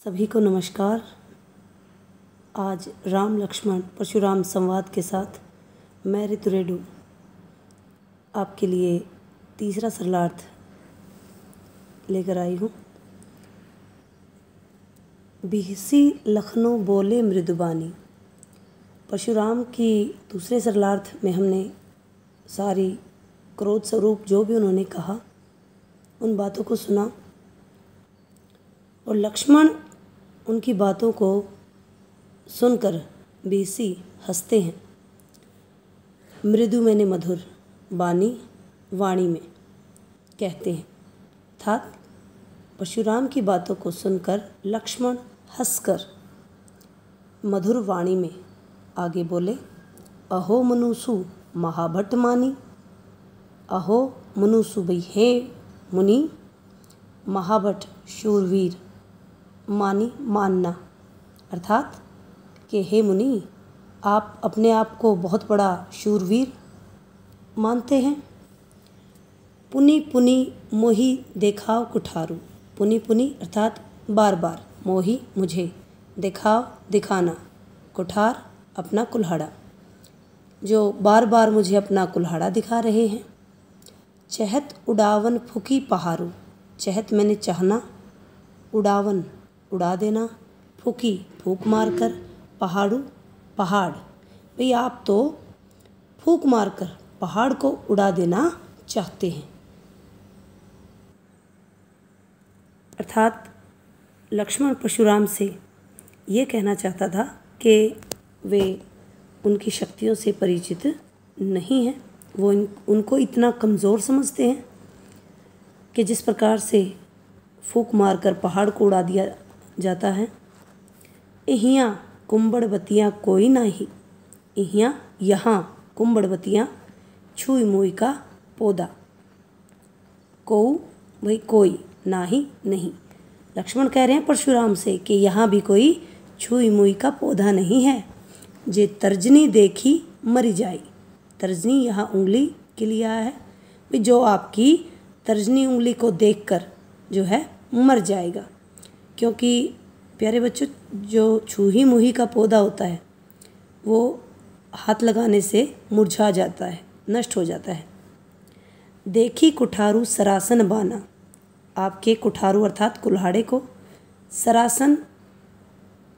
सभी को नमस्कार। आज राम लक्ष्मण परशुराम संवाद के साथ मैं ऋतु रेडू आपके लिए तीसरा सरलार्थ लेकर आई हूँ। बिहसी लखनऊ बोले मृदुबानी। परशुराम की दूसरे सरलार्थ में हमने सारी क्रोध स्वरूप जो भी उन्होंने कहा उन बातों को सुना और लक्ष्मण उनकी बातों को सुनकर बिहसी हंसते हैं। मृदु मैंने मधुर, बानी वाणी में कहते हैं। अर्थात परशुराम की बातों को सुनकर लक्ष्मण हंसकर मधुर वाणी में आगे बोले, अहो मनुसु महाभट्ट मानी। अहो मनुसु भाई हे मुनि, महाभट्ट शूरवीर, मानी मानना। अर्थात कि हे मुनि, आप अपने आप को बहुत बड़ा शूरवीर मानते हैं। पुनि पुनि मोहि देखाव कुठारू। पुनि पुनि अर्थात बार बार, मोहि मुझे, देखाव दिखाना, कुठार अपना कुल्हाड़ा, जो बार बार मुझे अपना कुल्हाड़ा दिखा रहे हैं। चहत उड़ावन फुकी पहारू। चहत मैंने चाहना, उड़ावन उड़ा देना, फूकी फूक मारकर, पहाड़ू पहाड़। भाई आप तो फूक मारकर पहाड़ को उड़ा देना चाहते हैं। अर्थात लक्ष्मण परशुराम से ये कहना चाहता था कि वे उनकी शक्तियों से परिचित नहीं हैं। वो उनको इतना कमज़ोर समझते हैं कि जिस प्रकार से फूक मारकर पहाड़ को उड़ा दिया जाता है। इहियाँ कुंबड़बतियाँ कोई नाही। इहियाँ यहाँ कुंबड़बतियाँ छुई मुई का पौधा। कोऊ भाई कोई, नाही नहीं। लक्ष्मण कह रहे हैं परशुराम से कि यहाँ भी कोई छुई मुई का पौधा नहीं है। जे तर्जनी देखी मरी जाई। तर्जनी यहाँ उंगली के लिए आया है। भाई जो आपकी तर्जनी उंगली को देखकर जो है मर जाएगा। क्योंकि प्यारे बच्चों, जो छूही मुही का पौधा होता है वो हाथ लगाने से मुरझा जाता है, नष्ट हो जाता है। देखी कुठारू सरासन बाना। आपके कुठारू अर्थात कुल्हाड़े को, सरासन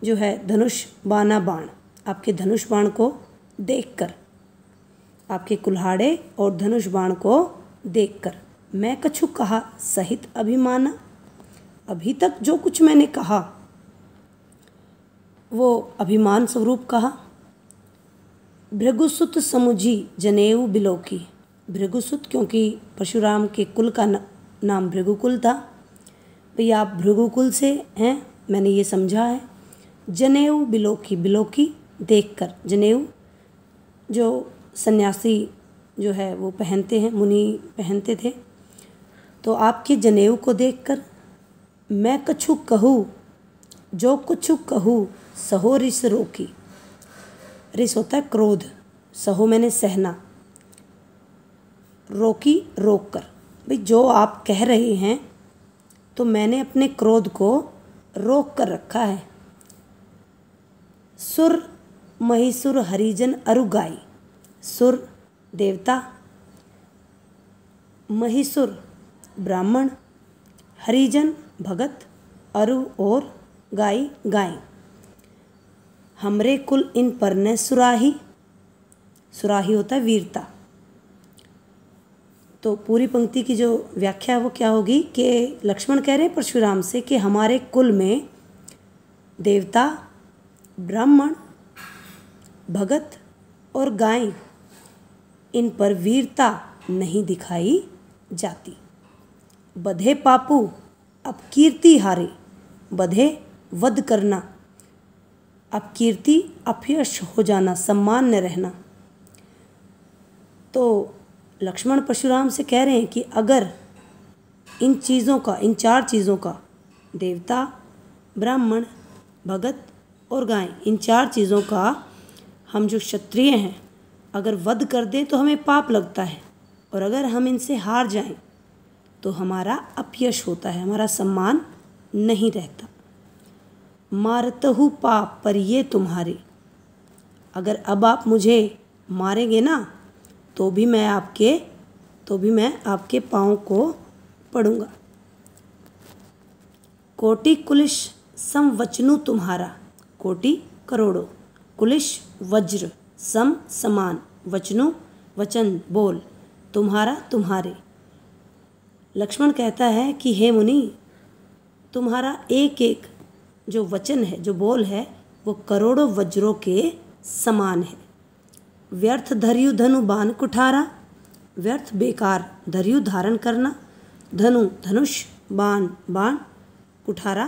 जो है धनुष बाना बाण, आपके धनुष बाण को देखकर, आपके कुल्हाड़े और धनुष बाण को देखकर, मैं कछु कहा सहित अभिमाना। अभी तक जो कुछ मैंने कहा वो अभिमान स्वरूप कहा। भृगुसुत समुझी जनेऊ बिलोकी। भृगुसुत क्योंकि परशुराम के कुल का नाम भृगुकुल था। भाई आप भृगुकुल से हैं, मैंने ये समझा है। जनेऊ बिलोकी, बिलोकी देखकर, जनेऊ जो सन्यासी जो है वो पहनते हैं, मुनि पहनते थे। तो आपके जनेऊ को देखकर मैं कछु कहूँ, जो कुछ कहूँ सहो रिस रोकी। रिस होता है क्रोध, सहो मैंने सहना, रोकी रोक कर। भाई जो आप कह रहे हैं तो मैंने अपने क्रोध को रोक कर रखा है। सुर महिसुर हरिजन अरुगाई। सुर देवता, महिसुर ब्राह्मण, हरिजन भगत, अरु और गाय गाय। हमरे कुल इन पर ने सुराही। सुराही होता है वीरता। तो पूरी पंक्ति की जो व्याख्या है वो क्या होगी कि लक्ष्मण कह रहे हैं परशुराम से कि हमारे कुल में देवता, ब्राह्मण, भगत और गाय, इन पर वीरता नहीं दिखाई जाती। बधे पापू अब कीर्ति हारे। बधे वध करना, अब कीर्ति अपयश हो जाना, सम्मान न रहना। तो लक्ष्मण परशुराम से कह रहे हैं कि अगर इन चीज़ों का, इन चार चीज़ों का, देवता, ब्राह्मण, भगत और गाय, इन चार चीज़ों का हम जो क्षत्रिय हैं अगर वध कर दें तो हमें पाप लगता है, और अगर हम इनसे हार जाएं तो हमारा अपयश होता है, हमारा सम्मान नहीं रहता। मारतहु पाप पर ये तुम्हारे। अगर अब आप मुझे मारेंगे ना तो भी मैं आपके पाँव को पड़ूंगा। कोटि कुलिश सम वचनु तुम्हारा। कोटि करोड़ों, कुलिश वज्र, सम समान, वचनु वचन बोल, तुम्हारा तुम्हारे। लक्ष्मण कहता है कि हे मुनि, तुम्हारा एक एक जो वचन है, जो बोल है, वो करोड़ों वज्रों के समान है। व्यर्थ धर्यु धनु बाण कुठारा। व्यर्थ बेकार धर्यु धारण करना, धनु धनुष, बाण बाण, कुठारा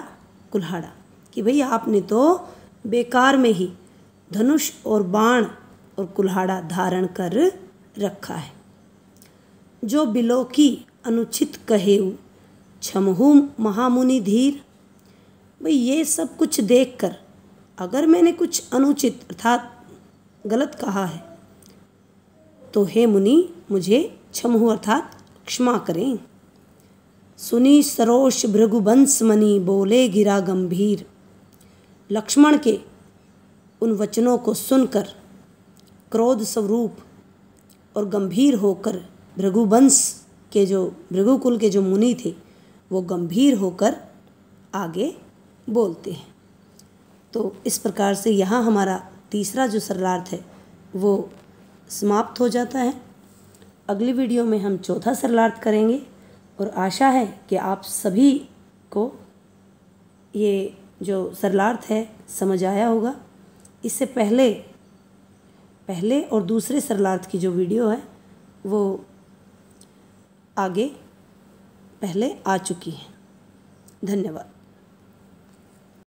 कुल्हाड़ा, कि भाई आपने तो बेकार में ही धनुष और बाण और कुल्हाड़ा धारण कर रखा है। जो बिलोकी अनुचित कहेऊ, क्षमहु महामुनि धीर। भाई ये सब कुछ देखकर अगर मैंने कुछ अनुचित अर्थात गलत कहा है तो हे मुनि मुझे क्षमहु अर्थात क्षमा करें। सुनी सरोष भृगुवंश मणि, बोले गिरा गंभीर। लक्ष्मण के उन वचनों को सुनकर क्रोध स्वरूप और गंभीर होकर भृगुवंश के जो भृगुकुल के जो मुनि थे वो गंभीर होकर आगे बोलते हैं। तो इस प्रकार से यहाँ हमारा तीसरा जो सरलार्थ है वो समाप्त हो जाता है। अगली वीडियो में हम चौथा सरलार्थ करेंगे और आशा है कि आप सभी को ये जो सरलार्थ है समझ आया होगा। इससे पहले और दूसरे सरलार्थ की जो वीडियो है वो आगे पहले आ चुकी है। धन्यवाद।